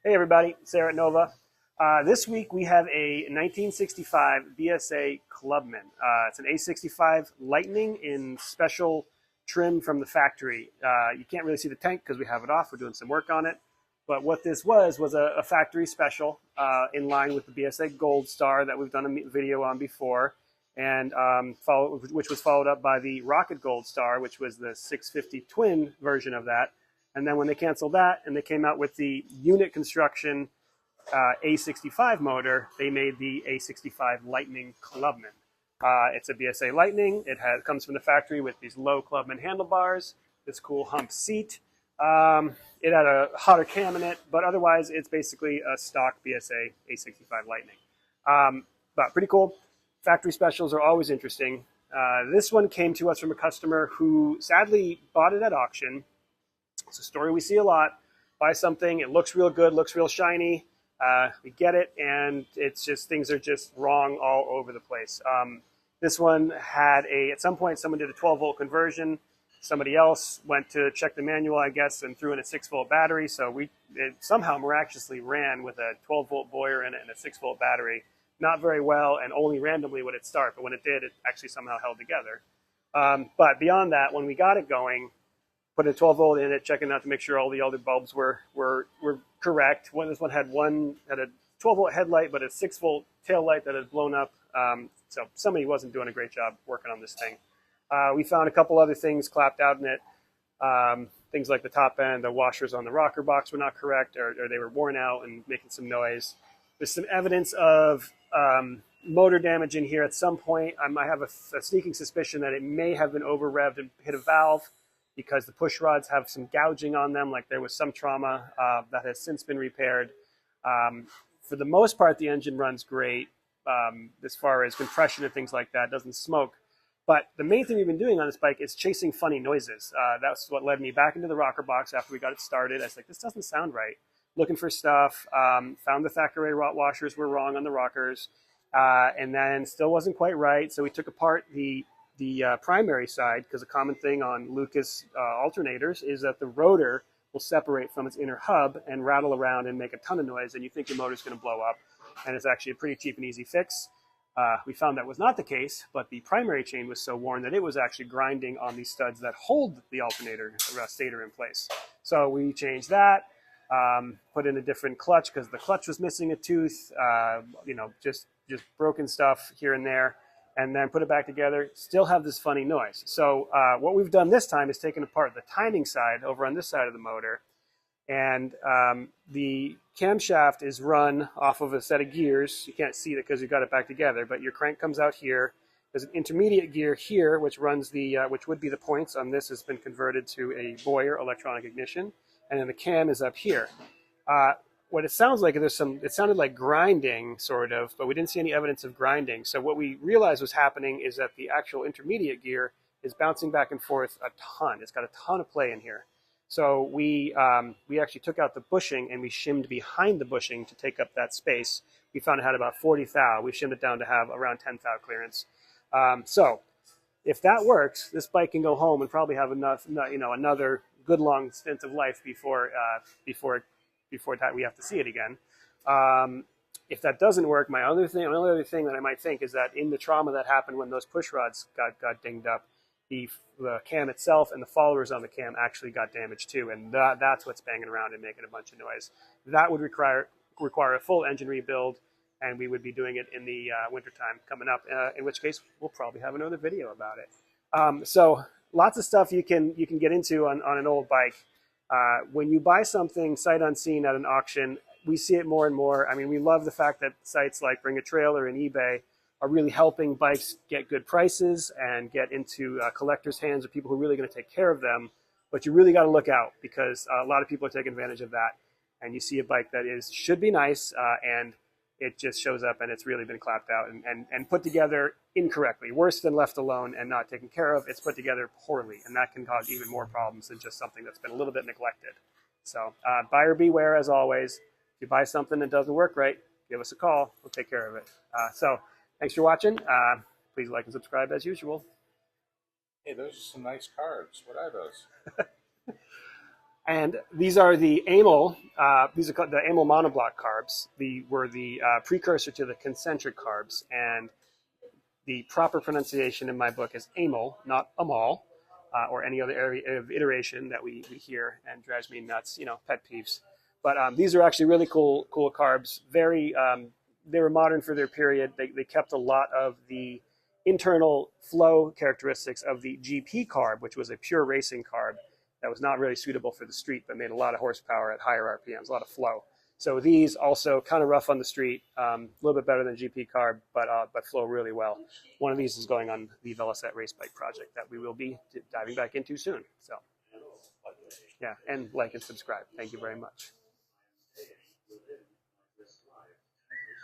Hey everybody, Sayre at Nova. This week we have a 1965 BSA Clubman. It's an A65 Lightning in special trim from the factory. You can't really see the tank because we have it off. We're doing some work on it. But what this was a factory special in line with the BSA Gold Star that we've done a video on before, and which was followed up by the Rocket Gold Star, which was the 650 twin version of that. And then when they canceled that and they came out with the unit construction A65 motor, they made the A65 Lightning Clubman. It's a BSA Lightning. It comes from the factory with these low Clubman handlebars, this cool hump seat. It had a hotter cam in it, but otherwise it's basically a stock BSA A65 Lightning. But pretty cool. Factory specials are always interesting. This one came to us from a customer who sadly bought it at auction. It's a story we see a lot. Buy something, it looks real good, looks real shiny. We get it, and it's just things are just wrong all over the place. This one had at some point, someone did a 12-volt conversion. Somebody else went to check the manual, I guess, and threw in a 6-volt battery. So it somehow miraculously ran with a 12-volt boiler in it and a 6-volt battery. Not very well, and only randomly would it start. But when it did, it actually somehow held together. But beyond that, when we got it going, put a 12-volt in it, checking out to make sure all the other bulbs were correct. This one had a 12-volt headlight, but a 6-volt tail light that had blown up. So somebody wasn't doing a great job working on this thing. We found a couple other things clapped out in it. Things like the top end, the washers on the rocker box were not correct, or they were worn out and making some noise. There's some evidence of motor damage in here at some point. I have a sneaking suspicion that it may have been over-revved and hit a valve, because the push rods have some gouging on them, like there was some trauma that has since been repaired. For the most part, the engine runs great as far as compression and things like that, doesn't smoke. But the main thing we've been doing on this bike is chasing funny noises. That's what led me back into the rocker box after we got it started. I was like, this doesn't sound right. Looking for stuff, found the Thackeray washers were wrong on the rockers, and then still wasn't quite right. So we took apart the primary side, because a common thing on Lucas alternators is that the rotor will separate from its inner hub and rattle around and make a ton of noise, and you think your motor's going to blow up. And it's actually a pretty cheap and easy fix. We found that was not the case, but the primary chain was so worn that it was actually grinding on the studs that hold the alternator stator in place. So we changed that, put in a different clutch because the clutch was missing a tooth, just broken stuff here and there, and then put it back together, still have this funny noise. So what we've done this time is taken apart the timing side over on this side of the motor, and the camshaft is run off of a set of gears. You can't see it because you got it back together, but your crank comes out here. There's an intermediate gear here, which runs which would be the points on this, has been converted to a Boyer electronic ignition, and then the cam is up here. What it sounds like, it sounded like grinding, sort of, but we didn't see any evidence of grinding. So what we realized was happening is that the actual intermediate gear is bouncing back and forth a ton. It's got a ton of play in here. So we actually took out the bushing and we shimmed behind the bushing to take up that space. We found it had about 40 thou. We shimmed it down to have around 10 thou clearance. So if that works, this bike can go home and probably have another good long stint of life before we have to see it again. If that doesn't work, my only other thing that I might think is that in the trauma that happened when those push rods got dinged up, the cam itself and the followers on the cam actually got damaged too, and that's what's banging around and making a bunch of noise. That would require a full engine rebuild, and we would be doing it in the wintertime coming up, in which case we'll probably have another video about it. So lots of stuff you can get into on an old bike. When you buy something sight unseen at an auction, we see it more and more. I mean, we love the fact that sites like Bring a Trailer and eBay are really helping bikes get good prices and get into collectors' hands of people who are really going to take care of them. But you really got to look out, because a lot of people are taking advantage of that. And you see a bike that should be nice, and it just shows up and it's really been clapped out and put together incorrectly, worse than left alone and not taken care of. It's put together poorly, and that can cause even more problems than just something that's been a little bit neglected. So buyer beware, as always. If you buy something that doesn't work right, give us a call. We'll take care of it. So thanks for watching. Please like and subscribe as usual. Hey, those are some nice cards. What are those? And these are the amyl. These are called the amyl monoblock carbs. Were the precursor to the concentric carbs, and the proper pronunciation in my book is amyl, not amol, or any other area of iteration that we hear and drives me nuts. Pet peeves. But these are actually really cool carbs. They were modern for their period. They kept a lot of the internal flow characteristics of the GP carb, which was a pure racing carb that was not really suitable for the street, but made a lot of horsepower at higher RPMs, a lot of flow. So these also kind of rough on the street, a little bit better than GP carb, but flow really well. One of these is going on the Velocet race bike project that we will be diving back into soon. So yeah, and like and subscribe. Thank you very much.